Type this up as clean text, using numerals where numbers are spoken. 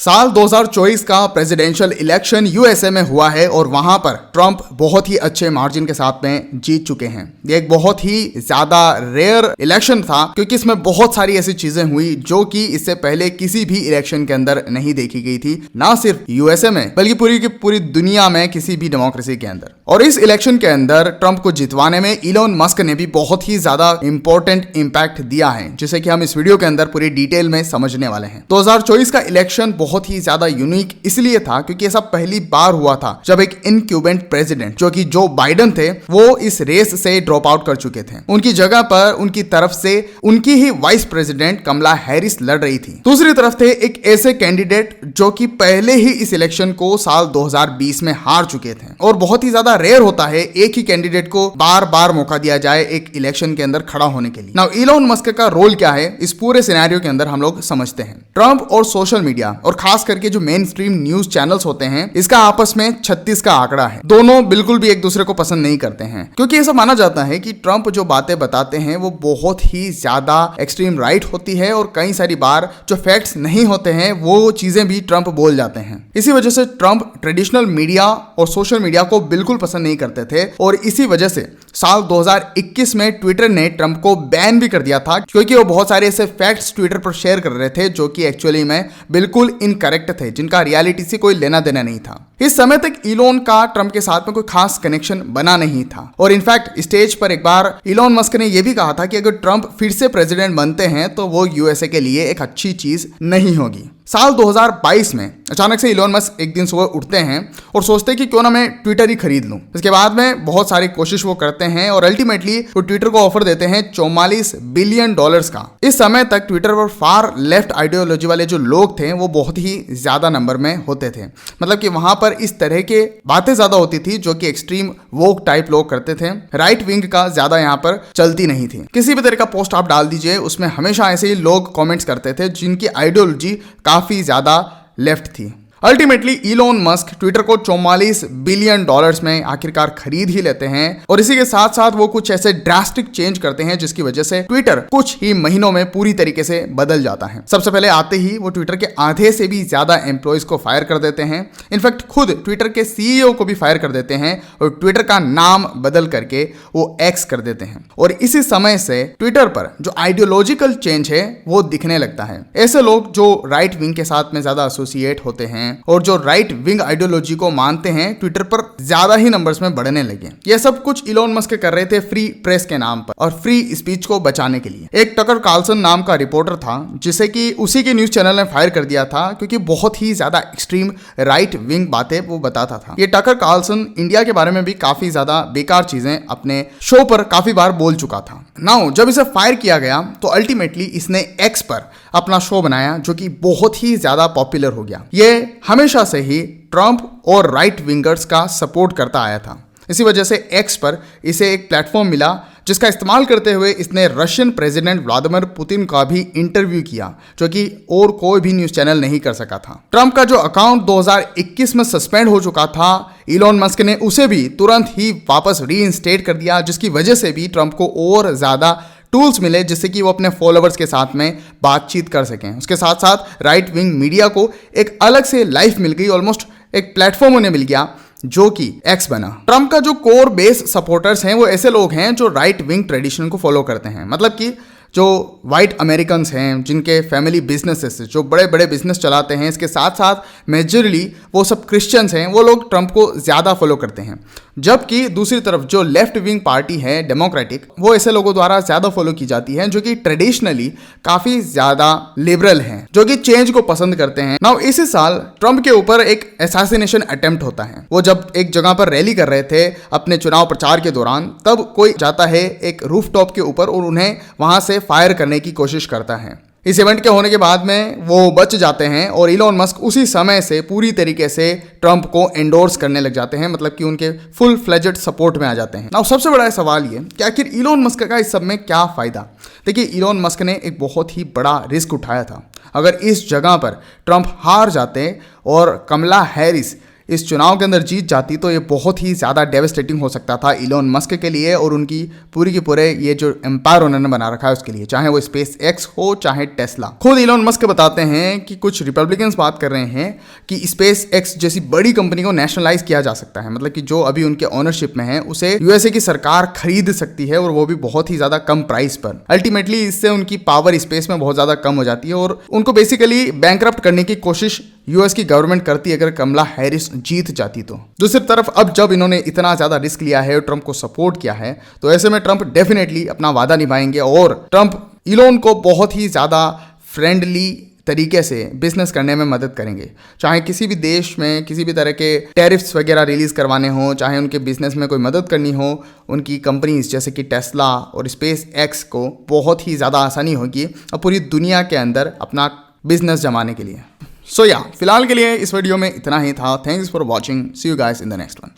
साल 2024 का presidential election USA में हुआ है और वहां पर ट्रंप बहुत ही अच्छे मार्जिन के साथ में जीत चुके हैं। ये एक बहुत ही ज्यादा रेयर इलेक्शन था क्योंकि इसमें बहुत सारी ऐसी चीजें हुई जो कि इससे पहले किसी भी इलेक्शन के अंदर नहीं देखी गई थी, ना सिर्फ यूएसए में बल्कि पूरी की पूरी दुनिया में किसी भी डेमोक्रेसी के अंदर। और इस इलेक्शन के अंदर ट्रंप को जितवाने में इलोन मस्क ने भी बहुत ही ज्यादा इंपॉर्टेंट इंपैक्ट दिया है, जिसे कि हम इस वीडियो के अंदर पूरी डिटेल में समझने वाले हैं। 2024 का इलेक्शन बहुत ही ज्यादा यूनिक इसलिए था क्योंकि ऐसा पहली बार हुआ था जब एक इनक्यूबेंट प्रेसिडेंट जो कि जो बाइडेन थे वो इस रेस से ड्रॉप आउट कर चुके थे। उनकी जगह पर उनकी तरफ से उनकी ही वाइस प्रेसिडेंट कमला हैरिस लड़ रही थी। दूसरी तरफ थे एक ऐसे कैंडिडेट जो कि पहले ही इस इलेक्शन को साल 2020 में हार चुके थे। और बहुत ही ज्यादा रेयर होता है एक ही कैंडिडेट को बार बार मौका दिया जाए एक इलेक्शन के अंदर खड़ा होने के लिए। नाउ इलोन मस्क का रोल क्या है इस पूरे सिनेरियो के अंदर हम लोग समझते हैं। ट्रंप और सोशल मीडिया और खास करके जो मेन स्ट्रीम न्यूज चैनल्स होते हैं इसका आपस में 36 का आंकड़ा है। दोनों बिल्कुल भी एक दूसरे को पसंद नहीं करते हैं क्योंकि ऐसा माना जाता है कि ट्रंप जो बातें बताते हैं वो बहुत ही ज्यादा एक्सट्रीम राइट होती है और कई सारी बार जो फैक्ट्स नहीं होते हैं वो चीजें भी ट्रंप बोल जाते हैं। इसी वजह से ट्रंप ट्रेडिशनल मीडिया और सोशल मीडिया को बिल्कुल पसंद नहीं करते थे और इसी वजह से साल 2021 में ट्विटर ने ट्रंप को बैन भी कर दिया था क्योंकि वो बहुत सारे ऐसे फैक्ट्स ट्विटर पर शेयर कर रहे थे जो कि एक्चुअली में बिल्कुल इनकरेक्ट थे, जिनका रियलिटी से कोई लेना देना नहीं था। इस समय तक इलोन का ट्रंप के साथ में कोई खास कनेक्शन बना नहीं था और इनफैक्ट स्टेज पर एक बार इलोन मस्क ने यह भी कहा था कि अगर ट्रंप फिर से प्रेसिडेंट बनते हैं तो वो यूएसए के लिए एक अच्छी चीज नहीं होगी। साल 2022 में अचानक से इलोन मस्क एक दिन सुबह उठते हैं और सोचते हैं कि क्यों ना मैं ट्विटर ही खरीद लूं। इसके बाद में बहुत सारी कोशिश वो करते हैं और अल्टीमेटली वो ट्विटर को ऑफर देते हैं $44 बिलियन का। इस समय तक ट्विटर पर फार लेफ्ट आइडियोलॉजी वाले जो लोग थे वो बहुत ही ज्यादा नंबर में होते थे। मतलब कि वहां पर इस तरह के बातें ज्यादा होती थी जो कि एक्सट्रीम वोक टाइप लोग करते थे। राइट विंग का ज्यादा यहाँ पर चलती नहीं थी। किसी भी तरह का पोस्ट आप डाल दीजिए उसमें हमेशा ऐसे ही लोग कॉमेंट्स करते थे जिनकी आइडियोलॉजी काफी ज्यादा लेफ्ट थी। अल्टीमेटली इलोन मस्क ट्विटर को $44 बिलियन में आखिरकार खरीद ही लेते हैं और इसी के साथ साथ वो कुछ ऐसे ड्रास्टिक चेंज करते हैं जिसकी वजह से ट्विटर कुछ ही महीनों में पूरी तरीके से बदल जाता है। सबसे पहले आते ही वो ट्विटर के आधे से भी ज्यादा एम्प्लॉयज को फायर कर देते हैं। इनफैक्ट खुद ट्विटर के सीईओ को भी फायर कर देते हैं और ट्विटर का नाम बदल करके वो एक्स कर देते हैं। और इसी समय से ट्विटर पर जो आइडियोलॉजिकल चेंज है वो दिखने लगता है। ऐसे लोग जो राइट विंग के साथ में ज्यादा एसोसिएट होते हैं और जो राइट विंग आइडियोलॉजी को मानते हैं ट्विटर पर ज्यादा ही नंबर्स में बढ़ने लगे। ये सब कुछ इलोन मस्क कर रहे थे फ्री प्रेस के नाम पर और फ्री स्पीच को बचाने के लिए। एक टकर कार्लसन नाम का रिपोर्टर था जिसे कि उसी के न्यूज चैनल ने फायर कर दिया था क्योंकि बहुत ही ज्यादा एक्सट्रीम राइट विंग बातें वो बताता था। ये टकर कार्लसन इंडिया के बारे में भी काफी ज्यादा बेकार चीजें अपने शो पर काफी बार बोल चुका था। नाउ जब इसे फायर किया गया तो अल्टीमेटली इसने एक्स पर अपना शो बनाया जो कि बहुत ही ज्यादा पॉपुलर हो गया। ये हमेशा से ही ट्रंप और राइट विंगर्स का सपोर्ट करता आया था। इसी वजह से एक्स पर इसे एक प्लेटफॉर्म मिला जिसका इस्तेमाल करते हुए इसने रशियन प्रेसिडेंट व्लादिमीर पुतिन का भी इंटरव्यू किया जो कि और कोई भी न्यूज चैनल नहीं कर सका था। ट्रंप का जो अकाउंट 2021 में सस्पेंड हो चुका था इलोन मस्क ने उसे भी तुरंत ही वापस रीइंस्टेट कर दिया जिसकी वजह से भी ट्रंप को और ज्यादा टूल्स मिले जिससे कि वो अपने फॉलोअर्स के साथ में बातचीत कर सकें। उसके साथ साथ राइट विंग मीडिया को एक अलग से लाइफ मिल गई, ऑलमोस्ट एक प्लेटफॉर्म उन्हें मिल गया जो कि एक्स बना। ट्रंप का जो कोर बेस सपोर्टर्स हैं वो ऐसे लोग हैं जो राइट विंग ट्रेडिशन को फॉलो करते हैं। मतलब कि जो वाइट अमेरिकन हैं जिनके फैमिली बिजनेसेस जो बड़े बड़े बिजनेस चलाते हैं, इसके साथ साथ मेजरली वो सब क्रिश्चियंस हैं, वो लोग ट्रंप को ज़्यादा फॉलो करते हैं। जबकि दूसरी तरफ जो लेफ्ट विंग पार्टी है डेमोक्रेटिक वो ऐसे लोगों द्वारा ज़्यादा फॉलो की जाती है जो कि ट्रेडिशनली काफ़ी ज़्यादा लिबरल हैं, जो कि चेंज को पसंद करते हैं। नाउ इसी साल ट्रंप के ऊपर एक असैसिनेशन अटेम्प्ट होता है। वो जब एक जगह पर रैली कर रहे थे अपने चुनाव प्रचार के दौरान तब कोई जाता है एक रूफटॉप के ऊपर और उन्हें वहां से फायर करने की कोशिश करता है। इस इवेंट के होने के बाद में वो बच जाते हैं और इलोन मस्क उसी समय से पूरी तरीके से ट्रंप को एंडोर्स करने लग जाते हैं, मतलब कि उनके फुल फ्लेजेड सपोर्ट में आ जाते हैं। नाउ सबसे बड़ा सवाल ये कि आखिर इलोन मस्क का इस सब में क्या फायदा। देखिए इलोन मस्क ने एक बहुत ही बड़ा रिस्क उठाया था। अगर इस जगह पर ट्रंप हार जाते और कमला हैरिस इस चुनाव के अंदर जीत जाती तो ये बहुत ही ज़्यादा डेवेस्टेटिंग हो सकता था इलॉन मस्क के लिए और उनकी पूरी की पूरे ये जो एम्पायर उन्होंने बना रखा है उसके लिए, चाहे वो स्पेस एक्स हो चाहे टेस्ला। खुद इलॉन मस्क बताते हैं कि कुछ रिपब्लिकन्स बात कर रहे हैं कि स्पेस एक्स जैसी बड़ी कंपनी को नेशनलाइज किया जा सकता है, मतलब कि जो अभी उनके ओनरशिप में है उसे यूएसए की सरकार खरीद सकती है और वो भी बहुत ही ज़्यादा कम प्राइस पर। अल्टीमेटली इससे उनकी पावर स्पेस में बहुत ज़्यादा कम हो जाती है और उनको बेसिकली बैंकरप्ट करने की कोशिश यूएस की गवर्नमेंट करती है अगर कमला हैरिस जीत जाती तो। दूसरी तरफ अब जब इन्होंने इतना ज्यादा रिस्क लिया है और ट्रंप को सपोर्ट किया है तो ऐसे में ट्रंप डेफिनेटली अपना वादा निभाएंगे और ट्रंप इलोन को बहुत ही ज्यादा फ्रेंडली तरीके से बिजनेस करने में मदद करेंगे। चाहे किसी भी देश में किसी भी तरह के टैरिफ्स वगैरह रिलीज करवाने हो, चाहे उनके बिजनेस में कोई मदद करनी हो, उनकी कंपनीज जैसे कि टेस्ला और स्पेस एक्स को बहुत ही ज़्यादा आसानी होगी अब पूरी दुनिया के अंदर अपना बिजनेस जमाने के लिए। सो या फिलहाल के लिए इस वीडियो में इतना ही था। Thanks for watching. See you guys in the next one.